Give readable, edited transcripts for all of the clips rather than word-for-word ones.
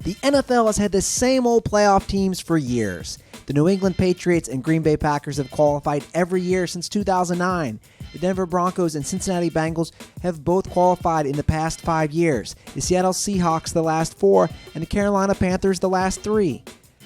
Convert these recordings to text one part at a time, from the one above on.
The NFL has had the same old playoff teams for years. The New England Patriots and Green Bay Packers have qualified every year since 2009. The Denver Broncos and Cincinnati Bengals have both qualified in the past 5 years. The Seattle Seahawks the last 4, and the Carolina Panthers the last 3.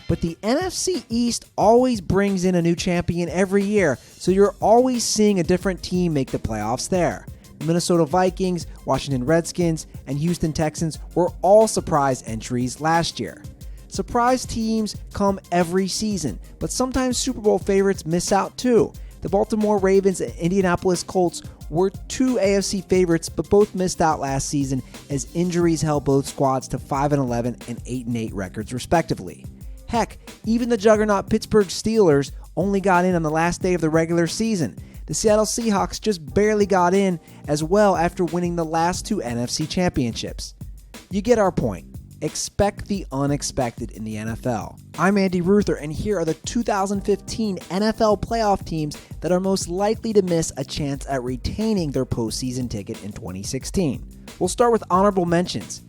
But the NFC East always brings in a new champion every year, so you're always seeing a different team make the playoffs there. The Minnesota Vikings, Washington Redskins, and Houston Texans were all surprise entries last year. Surprise teams come every season, but sometimes Super Bowl favorites miss out too. The Baltimore Ravens and Indianapolis Colts were 2 AFC favorites, but both missed out last season as injuries held both squads to 5-11 and 8-8 records respectively. Heck, even the juggernaut Pittsburgh Steelers only got in on the last day of the regular season. The Seattle Seahawks just barely got in as well after winning the last 2 NFC championships. You get our point. Expect the unexpected in the NFL. I'm Andy Ruther, and here are the 2015 NFL playoff teams that are most likely to miss a chance at retaining their postseason ticket in 2016. We'll start with honorable mentions.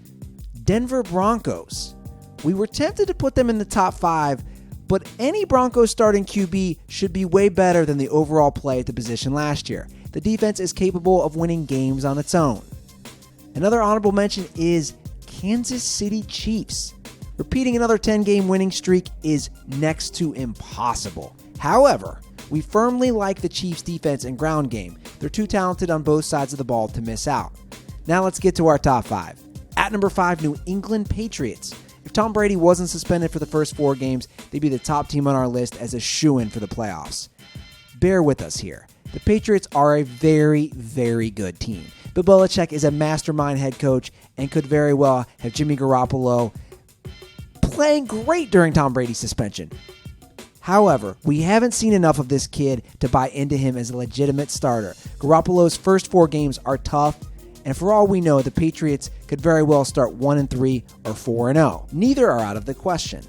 Denver Broncos. We were tempted to put them in the top 5, but any Broncos starting QB should be way better than the overall play at the position last year. The defense is capable of winning games on its own. Another honorable mention is Kansas City Chiefs. Repeating another 10-game winning streak is next to impossible. However, we firmly like the Chiefs' defense and ground game. They're too talented on both sides of the ball to miss out. Now let's get to our top 5. At number 5, New England Patriots. If Tom Brady wasn't suspended for the first 4 games, they'd be the top team on our list as a shoo-in for the playoffs. Bear with us here. The Patriots are a very, very good team. Bill Belichick is a mastermind head coach and could very well have Jimmy Garoppolo playing great during Tom Brady's suspension. However, we haven't seen enough of this kid to buy into him as a legitimate starter. Garoppolo's first 4 games are tough, and for all we know, the Patriots could very well start 1-3 or 4-0. Neither are out of the question.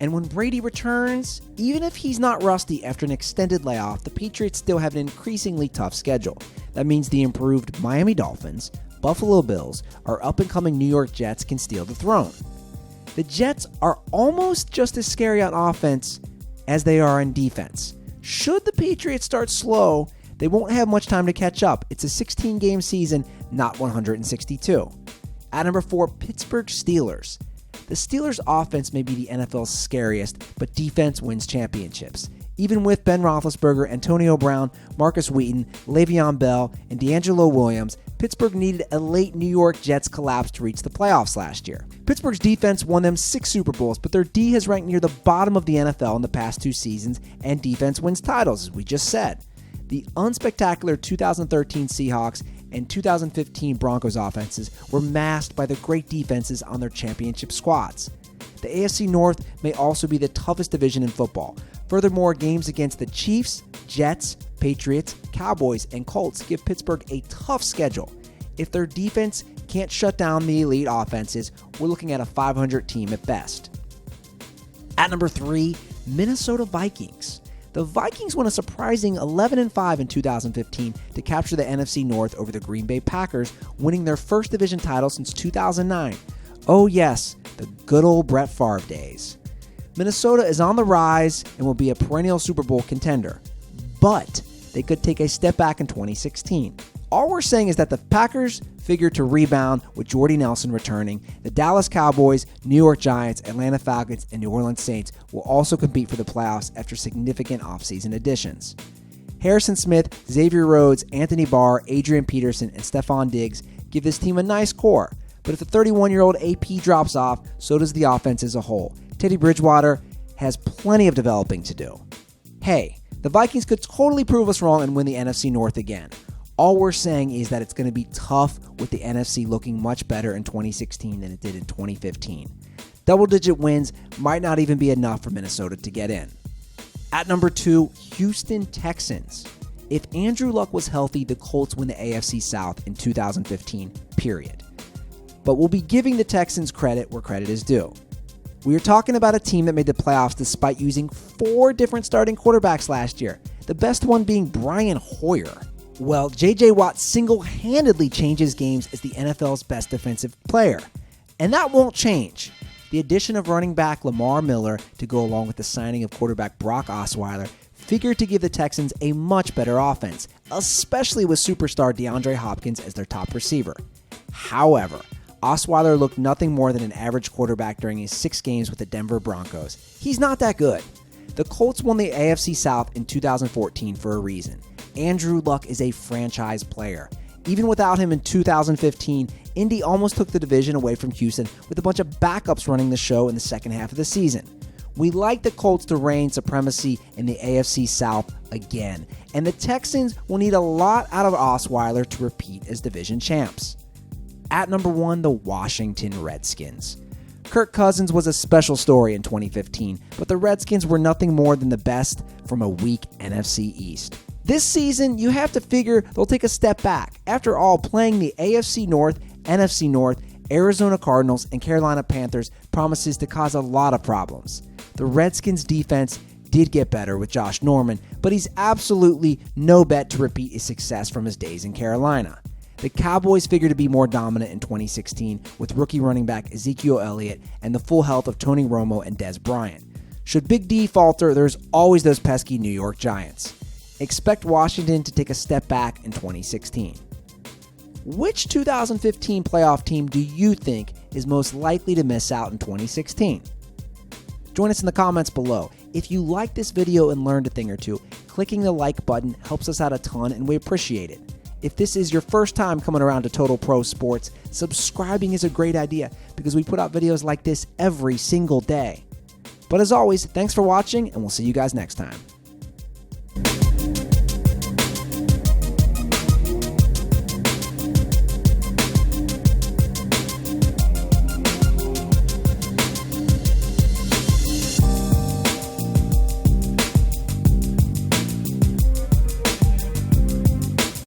And when Brady returns, even if he's not rusty after an extended layoff, the Patriots still have an increasingly tough schedule. That means the improved Miami Dolphins, Buffalo Bills, or up-and-coming New York Jets can steal the throne. The Jets are almost just as scary on offense as they are on defense. Should the Patriots start slow, they won't have much time to catch up. It's a 16-game season, not 162. At number 4, Pittsburgh Steelers. The Steelers' offense may be the NFL's scariest, but defense wins championships. Even with Ben Roethlisberger, Antonio Brown, Marcus Wheaton, Le'Veon Bell, and D'Angelo Williams, Pittsburgh needed a late New York Jets collapse to reach the playoffs last year. Pittsburgh's defense won them 6 Super Bowls, but their D has ranked near the bottom of the NFL in the past 2 seasons, and defense wins titles, as we just said. The unspectacular 2013 Seahawks and 2015 Broncos offenses were masked by the great defenses on their championship squads. The AFC North may also be the toughest division in football. Furthermore, games against the Chiefs, Jets, Patriots, Cowboys, and Colts give Pittsburgh a tough schedule. If their defense can't shut down the elite offenses, we're looking at a 500 team at best. At number 3, Minnesota Vikings. The Vikings won a surprising 11-5 in 2015 to capture the NFC North over the Green Bay Packers, winning their first division title since 2009. Oh yes, the good old Brett Favre days. Minnesota is on the rise and will be a perennial Super Bowl contender, but they could take a step back in 2016. All we're saying is that the Packers figure to rebound with Jordy Nelson returning. The Dallas Cowboys, New York Giants, Atlanta Falcons, and New Orleans Saints will also compete for the playoffs after significant offseason additions. Harrison Smith, Xavier Rhodes, Anthony Barr, Adrian Peterson, and Stephon Diggs give this team a nice core. But if the 31-year-old AP drops off, so does the offense as a whole. Teddy Bridgewater has plenty of developing to do. Hey, the Vikings could totally prove us wrong and win the NFC North again. All we're saying is that it's going to be tough with the NFC looking much better in 2016 than it did in 2015. Double-digit wins might not even be enough for Minnesota to get in. At number 2, Houston Texans. If Andrew Luck was healthy, the Colts win the AFC South in 2015, period. But we'll be giving the Texans credit where credit is due. We are talking about a team that made the playoffs despite using 4 different starting quarterbacks last year, the best one being Brian Hoyer. Well, J.J. Watt single-handedly changes games as the NFL's best defensive player. And that won't change. The addition of running back Lamar Miller to go along with the signing of quarterback Brock Osweiler figured to give the Texans a much better offense, especially with superstar DeAndre Hopkins as their top receiver. However, Osweiler looked nothing more than an average quarterback during his 6 games with the Denver Broncos. He's not that good. The Colts won the AFC South in 2014 for a reason. Andrew Luck is a franchise player. Even without him in 2015, Indy almost took the division away from Houston with a bunch of backups running the show in the second half of the season. We like the Colts to reign supremacy in the AFC South again, and the Texans will need a lot out of Osweiler to repeat as division champs. At number 1, the Washington Redskins. Kirk Cousins was a special story in 2015, but the Redskins were nothing more than the best from a weak NFC East. This season, you have to figure they'll take a step back. After all, playing the AFC North, NFC North, Arizona Cardinals, and Carolina Panthers promises to cause a lot of problems. The Redskins' defense did get better with Josh Norman, but he's absolutely no bet to repeat his success from his days in Carolina. The Cowboys figure to be more dominant in 2016 with rookie running back Ezekiel Elliott and the full health of Tony Romo and Dez Bryant. Should Big D falter, there's always those pesky New York Giants. Expect Washington to take a step back in 2016. Which 2015 playoff team do you think is most likely to miss out in 2016? Join us in the comments below. If you like this video and learned a thing or two, clicking the like button helps us out a ton and we appreciate it. If this is your first time coming around to Total Pro Sports, subscribing is a great idea because we put out videos like this every single day. But as always, thanks for watching and we'll see you guys next time.